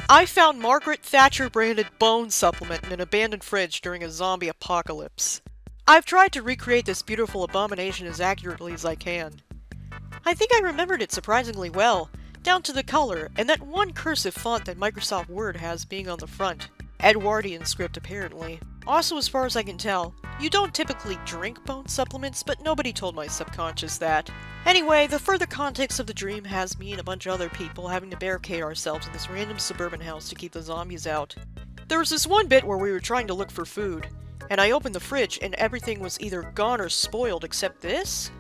I found Margaret Thatcher branded bone supplement in an abandoned fridge during a zombie apocalypse. I've tried to recreate this beautiful abomination as accurately as I can. I think I remembered it surprisingly well, down to the color and that one cursive font that Microsoft Word has being on the front. Edwardian script apparently. Also, as far as I can tell, you don't typically drink bone supplements, but nobody told my subconscious that. Anyway, the further context of the dream has me and a bunch of other people having to barricade ourselves in this random suburban house to keep the zombies out. There was this one bit where we were trying to look for food, and I opened the fridge and everything was either gone or spoiled except this?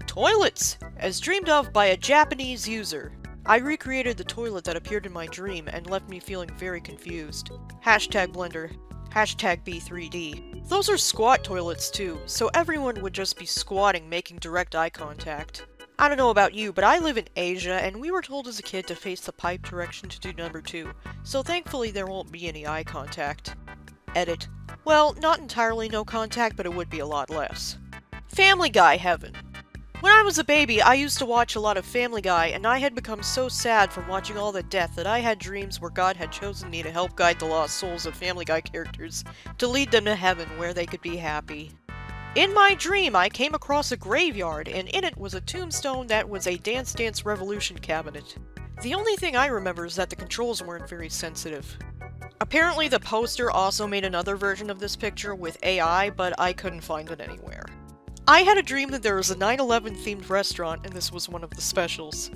Toilets! As dreamed of by a Japanese user. I recreated the toilet that appeared in my dream and left me feeling very confused. Hashtag Blender. Hashtag B3D. Those are squat toilets too, so everyone would just be squatting making direct eye contact. I don't know about you, but I live in Asia and we were told as a kid to face the pipe direction to do number 2, so thankfully there won't be any eye contact. Edit. Well, not entirely no contact, but it would be a lot less. Family Guy heaven. When I was a baby, I used to watch a lot of Family Guy, and I had become so sad from watching all the death that I had dreams where God had chosen me to help guide the lost souls of Family Guy characters to lead them to heaven where they could be happy. In my dream, I came across a graveyard, and in it was a tombstone that was a Dance Dance Revolution cabinet. The only thing I remember is that the controls weren't very sensitive. Apparently the poster also made another version of this picture with AI, but I couldn't find it anywhere. I had a dream that there was a 9/11 themed restaurant and this was one of the specials.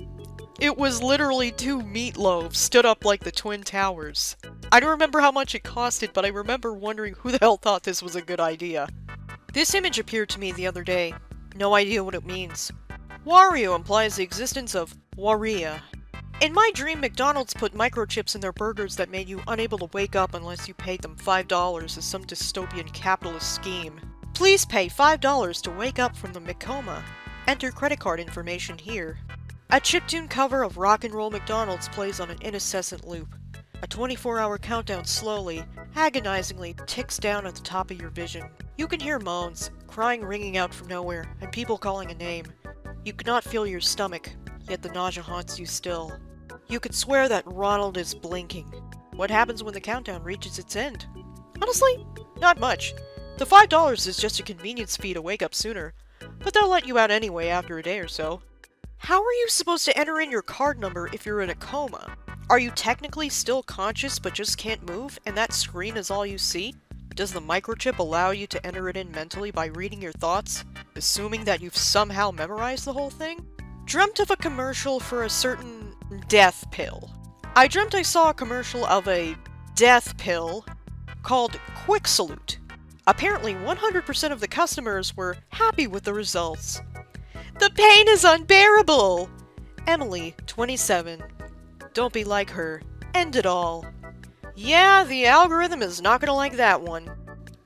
It was literally 2 meatloaves stood up like the Twin Towers. I don't remember how much it costed, but I remember wondering who the hell thought this was a good idea. This image appeared to me the other day. No idea what it means. Wario implies the existence of Waria. In my dream, McDonald's put microchips in their burgers that made you unable to wake up unless you paid them $5 as some dystopian capitalist scheme. Please pay $5 to wake up from the coma. Enter credit card information here. A chiptune cover of Rock and Roll McDonald's plays on an incessant loop. A 24-hour countdown slowly, agonizingly ticks down at the top of your vision. You can hear moans, crying ringing out from nowhere, and people calling a name. You cannot feel your stomach, yet the nausea haunts you still. You could swear that Ronald is blinking. What happens when the countdown reaches its end? Honestly, not much. The $5 is just a convenience fee to wake up sooner, but they'll let you out anyway after a day or so. How are you supposed to enter in your card number if you're in a coma? Are you technically still conscious but just can't move, and that screen is all you see? Does the microchip allow you to enter it in mentally by reading your thoughts, assuming that you've somehow memorized the whole thing? Dreamt of a commercial for a certain death pill. I dreamt I saw a commercial of a death pill called Quick Salute. Apparently 100% of the customers were happy with the results. The pain is unbearable! Emily, 27. Don't be like her. End it all. Yeah, the algorithm is not gonna like that one.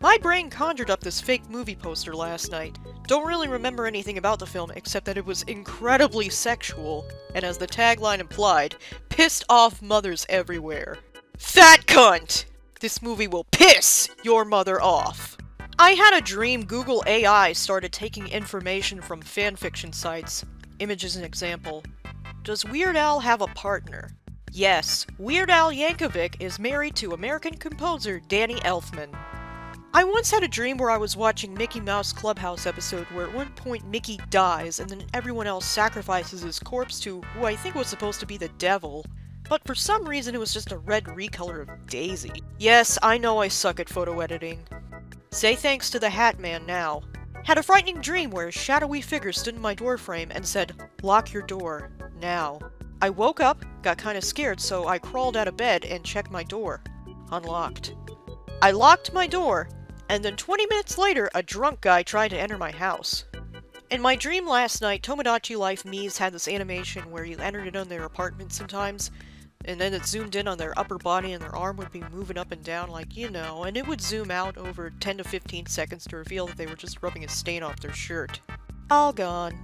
My brain conjured up this fake movie poster last night. Don't really remember anything about the film except that it was incredibly sexual, and as the tagline implied, pissed off mothers everywhere. Fat cunt! This movie will piss your mother off. I had a dream Google AI started taking information from fanfiction sites. Image is an example. Does Weird Al have a partner? Yes, Weird Al Yankovic is married to American composer Danny Elfman. I once had a dream where I was watching Mickey Mouse Clubhouse episode where at one point Mickey dies and then everyone else sacrifices his corpse to who I think was supposed to be the devil. But for some reason it was just a red recolor of Daisy. Yes, I know I suck at photo editing. Say thanks to the Hat Man now. Had a frightening dream where a shadowy figure stood in my doorframe and said, "Lock your door, now." I woke up, got kinda scared, so I crawled out of bed and checked my door. Unlocked. I locked my door, and then 20 minutes later a drunk guy tried to enter my house. In my dream last night, Tomodachi Life Mies had this animation where you entered in on their apartment sometimes, and then it zoomed in on their upper body and their arm would be moving up and down like, you know, and it would zoom out over 10 to 15 seconds to reveal that they were just rubbing a stain off their shirt. All gone.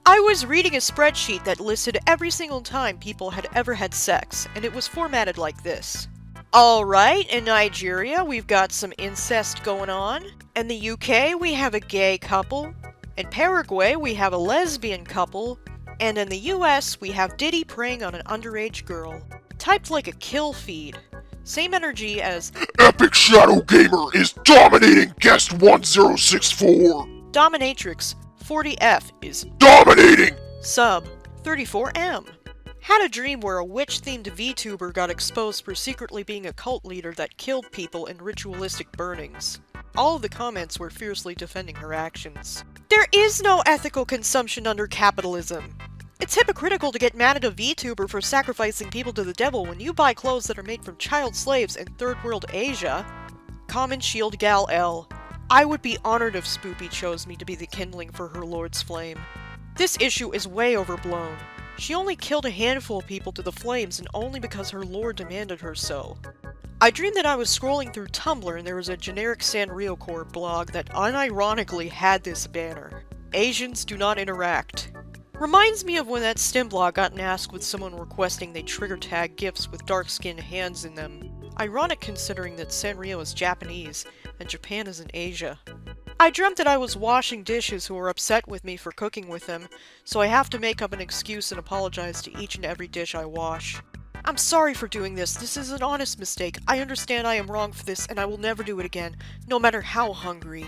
I was reading a spreadsheet that listed every single time people had ever had sex, and it was formatted like this. Alright, in Nigeria we've got some incest going on. In the UK we have a gay couple. In Paraguay we have a lesbian couple. And in the US we have Diddy preying on an underage girl. Typed like a kill feed. Same energy as Epic Shadow Gamer is dominating guest 1064. Dominatrix 40F is Dominating! sub 34M. Had a dream where a witch-themed VTuber got exposed for secretly being a cult leader that killed people in ritualistic burnings. All of the comments were fiercely defending her actions. There is no ethical consumption under capitalism. It's hypocritical to get mad at a VTuber for sacrificing people to the devil when you buy clothes that are made from child slaves in third world Asia. Common Shield Gal L. I would be honored if Spoopy chose me to be the kindling for her lord's flame. This issue is way overblown. She only killed a handful of people to the flames and only because her lord demanded her so. I dreamed that I was scrolling through Tumblr and there was a generic Sanrio Corps blog that unironically had this banner. Asians do not interact. Reminds me of when that stim blog got nasked with someone requesting they trigger tag gifs with dark-skinned hands in them. Ironic considering that Sanrio is Japanese and Japan is in Asia. I dreamt that I was washing dishes who were upset with me for cooking with them, so I have to make up an excuse and apologize to each and every dish I wash. I'm sorry for doing this. This is an honest mistake. I understand I am wrong for this and I will never do it again, no matter how hungry.